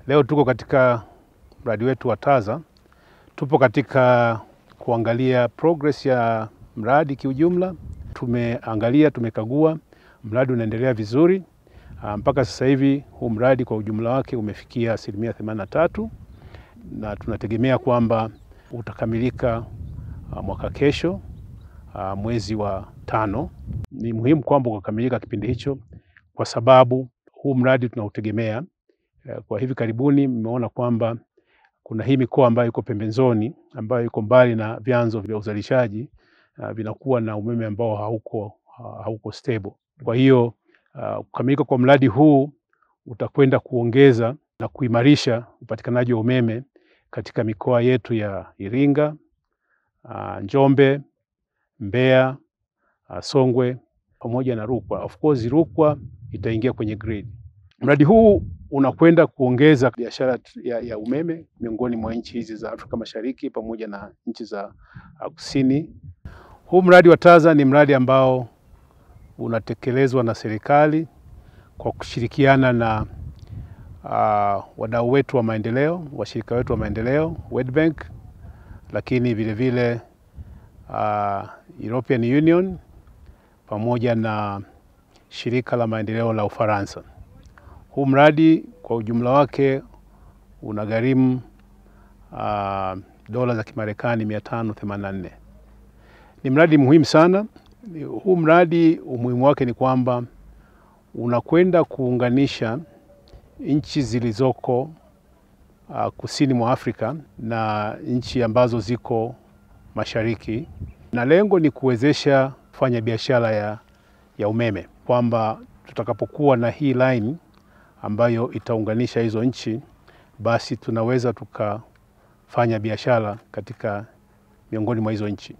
Leo tuko katika mradi wetu wa TAZA. Tupo katika kuangalia progress ya mradi kiujumla. Tumeangalia, tumekagua, mradi unaendelea vizuri. Mpaka sasa hivi huu mradi kwa ujumla wake umefikia 83% na tunategemea kwamba utakamilika mwaka kesho, mwezi wa 5. Ni muhimu kwamba ukamilika kipindi hicho kwa sababu huu mradi tunautegemea. Kwa hivi karibuni mmeona kwamba kuna hii mikoa ambayo iko pembezoni, ambayo iko mbali na vyanzo vya uzalishaji, vinakuwa na umeme ambao hauko stable. Kwa hiyo kukamilika kwa mradi huu utakwenda kuongeza na kuimarisha upatikanaji wa umeme katika mikoa yetu ya Iringa, Njombe, Mbeya, Songwe pamoja na Rukwa. Of course Rukwa itaingia kwenye grid. Mradi huu unakwenda kuongeza biashara ya umeme miongoni mwa nchi hizi za Afrika Mashariki pamoja na nchi za Kusini. Huu mradi wa TAZA ni mradi ambao unatekelezwa na serikali kwa kushirikiana na wadau wetu wa maendeleo, washirika wetu wa maendeleo, World Bank, lakini vile vile European Union pamoja na shirika la maendeleo la Ufaransa. Huu mradi kwa ujumla wake unagharimu dola za Kimarekani 584. Ni mradi muhimu sana. Huu mradi umuhimu wake ni kwamba unakwenda kuunganisha nchi zilizoko kusini mwa Afrika na nchi ambazo ziko mashariki, na lengo ni kuwezesha kufanya biashara ya umeme, kwamba tutakapokuwa na hii line ambayo itaunganisha hizo nchi, basi tunaweza tukafanya biashara katika miongoni mwa hizo nchi.